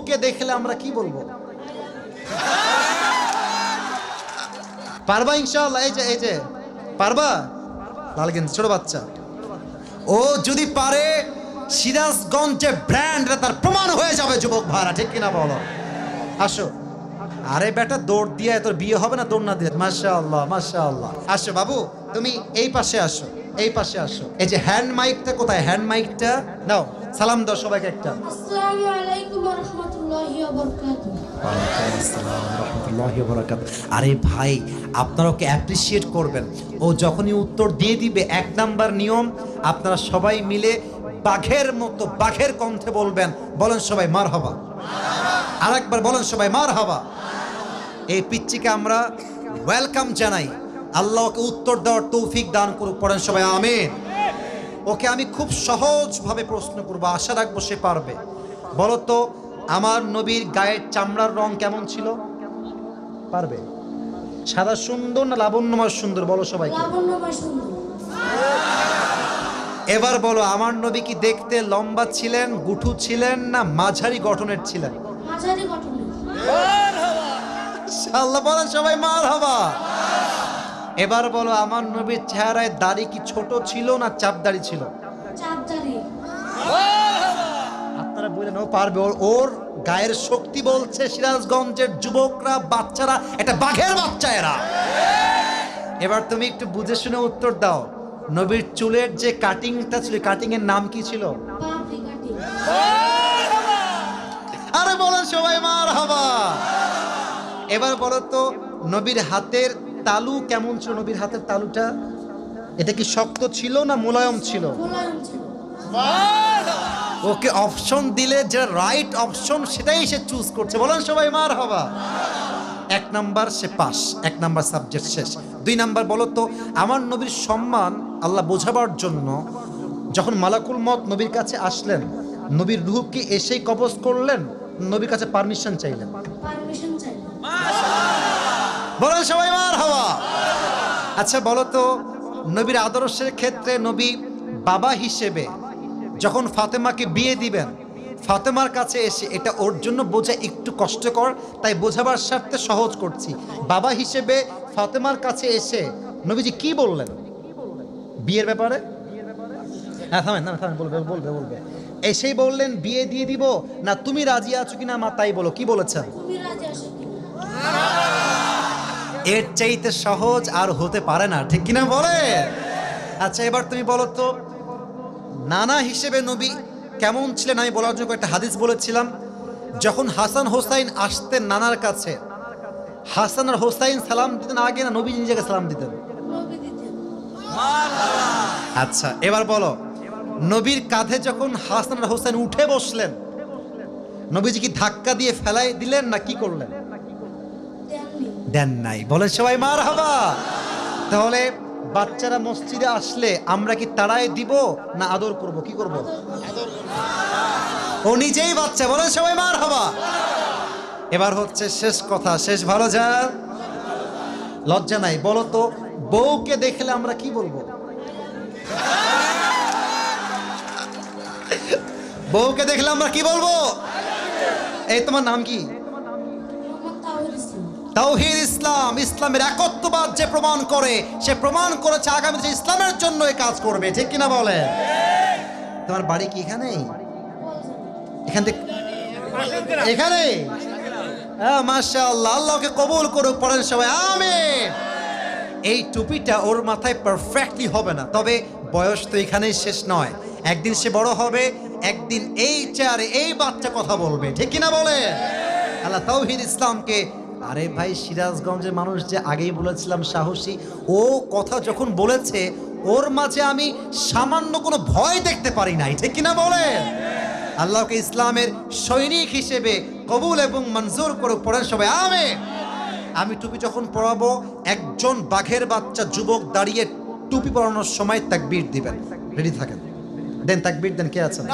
বউকে দেখলে আমরা কি বলবো? পারবা ইনশাআল্লাহ? এই যে পারবা? লাল গেঞ্জি ছোট বাচ্চা, ও যদি পারে সিরাজগঞ্জে ব্র্যান্ড তার প্রমাণ হয়ে যাবে যুবক ভাড়া, ঠিক কিনা বলো? আসো। আরে বেটা দৌড় দিয়ে তোর বিয়ে হবে না দৌড় না দিয়ে? মাশাআল্লাহ মাশাআল্লাহ। আসো বাবু, তুমি এই পাশে আসো, এই পাশে আসো। এই যে হ্যান্ড মাইকটা কোথায়? হ্যান্ড মাইকটা নাও, সালাম দাও সবাইকে একটা। আসসালামু আলাইকুম ওয়া রাহমাতুল্লাহি ওয়া বারাকাতুহু। ওয়ালাইকুম আসসালাম ওয়া রাহমাতুল্লাহি ওয়া বারাকাতুহু। আরে ভাই, আপনারা ওকে অ্যাপ্রিশিয়েট করবেন। ও যখনই উত্তর দিয়ে দিবে, 1 নাম্বার নিয়ম, আপনারা সবাই মিলে বাঘের মতো বাঘের কণ্ঠে বলবেন। বলেন সবাই মারহাবা। আরেকবার বলেন সবাই মারহাবা। এই পিচ্চিকে আমরা ওয়েলকাম জানাই। আল্লাহ ওকে উত্তর দেওয়ার তৌফিক দান করুক। পড়েন সবাই আমিন। ওকে আমি খুব সহজভাবে প্রশ্ন করবো, আশা রাখবো সে পারবে। বলো তো, আমার নবীর গায়ের চামড়ার রং কেমন ছিল? পারবে? সাদা সুন্দর না লাবণ্যময় সুন্দর? বলো সবাইকে। লাবণ্যময় সুন্দর। এবার বলো, আমার নবী কি দেখতে লম্বা ছিলেন, গুঠু ছিলেন, না মাঝারি গঠনের ছিলেন? মাঝারি গঠনের। আল্লাহ বলেন সবাই মারহাবা। এবার বলো, আমার নবীর চেহারায় দাড়ি কি ছোট ছিল না চাপ দাড়ি ছিল? চাপদারি। আপনারা বললেন ও পারবে, ওর গায়ের শক্তি বলছে সিরাজগঞ্জের যুবকরা, বাচ্চারা একটা বাঘের বাচ্চা এরা। এবার তুমি একটু বুঝে শুনে উত্তর দাও। নবীর চুলের যে কাটিংটা ছিল, কাটিং এর নাম কি ছিল? পাপড়ি কাটি। আরে বলেন সবাই মারহাবা। এবার বলো তো, নবীর হাতের তালু কেমন ছিল? নবীর হাতের তালুটা এটা কি শক্ত ছিল না মোলায়েম ছিল? মোলায়েম ছিল। ওকে অপশন দিলে যে রাইট অপশন সেটাই সে চুজ করছে। বলেন সবাই মারহাবা। 1 নাম্বার সে পাস, 1 নাম্বার সাবজেক্ট শেষ। 2 নাম্বার বলো তো, আমার নবীর সম্মান আল্লাহ বোঝাবার জন্য যখন মালাকুল মত নবীর কাছে আসলেন, নবীর রূহকে এসেই কবজ করলেন, নবীর কাছে পারমিশন চাইলেন? পারমিশন চাই। বলেন সবাই মারহাবা। আচ্ছা বলো তো, নবীর আদর্শের ক্ষেত্রে নবী বাবা হিসেবে যখন ফাতেমাকে বিয়ে দিবেন, ফাতেমার কাছে এসে, এটা ওর জন্য বোঝা একটু কষ্টকর, তাই বোঝাবার স্বার্থে সহজ করছি। বাবা হিসেবে ফাতেমার কাছে এসে নবীজি কি বললেন বিয়ের ব্যাপারে? হ্যাঁ থামেন থামেন, বলবে বলবে বলবে। এসেই বললেন বিয়ে দিয়ে দিব, না তুমি রাজি আছো কিনা মা তাই বলো, কি বলেছেন? তুমি রাজি আছো কি? এর চাইতে সহজ আর হতে পারে না, ঠিক কিনা বলে? আচ্ছা এবার তুমি বলো তো, নানা হিসেবে নবী কেমন ছিলেন? আমি বলার জন্য একটা হাদিস বলেছিলাম। যখন হাসান হোসাইন আসতেন নানার কাছে, হাসান আর হোসাইন সালাম দিতেন আগে না নবী নিজেকে সালাম দিতেন? নবী দিতেন। আচ্ছা এবার বলো, নবীর কাঁধে যখন হাসান আর হোসাইন উঠে বসলেন, নবীজি কি ধাক্কা দিয়ে ফেলাই দিলেন না কি করলেন? দেননি। দেন নাই। বলে সবাই মারহাবা। তাহলে বাচ্চারা মসজিদে আসলে আমরা কি তাড়ায় দিব না আদর করব? কি করব? ও নিজেই বাচ্চা। বলে সবাই মারহাবা। এবার হচ্ছে শেষ কথা, শেষ ভালো যা, লজ্জা নাই। বলো তো, বউকে দেখলে আমরা কি বলবো? বউকে দেখলে আমরা কি বলবো? এই তোমার নাম কি? মোহাম্মদ তাওহীদ ইসলাম। তাওহীদ ইসলাম। ইসলামের একত্ববাদ যে প্রমাণ করে, সে প্রমাণ করেছে আগামীতে ইসলামের জন্য এই কাজ করবে, ঠিক কিনা বলে? তোমার বাড়ি কি এখানেই? এখান থেকে এখানে? হ্যাঁ মাশাআল্লাহ, আল্লাহকে কবুল করুক। পড়েন সবাই আমিন। এই টুপিটা ওর মাথায় পারফেক্টলি হবে না, তবে বয়স তো এখানেই শেষ নয়। একদিন সে বড় হবে, একদিন এই চেয়ারে এই বাচ্চা কথা বলবে, ঠিক কিনা বলে? আল্লাহ তাওহীদ ইসলামকে, আরে ভাই সিরাজগঞ্জের মানুষ যে আগেই বলেছিলাম সাহসী, ও কথা যখন বলেছে ওর মাঝে আমি সামান্য কোনো ভয় দেখতে পারি নাই, ঠিক কিনা বলে? আল্লাহকে ইসলামের সৈনিক হিসেবে কবুল এবং মঞ্জুর করে। পড়েন সবাই আমিন। আমি টুপি যখন পরাবো, একজন বাঘের বাচ্চা যুবক দাঁড়িয়ে টুপি পরানোর সময় তাকবীর দিবেন। রেডি থাকেন, দেন তাকবীর দেন। কে আছেন?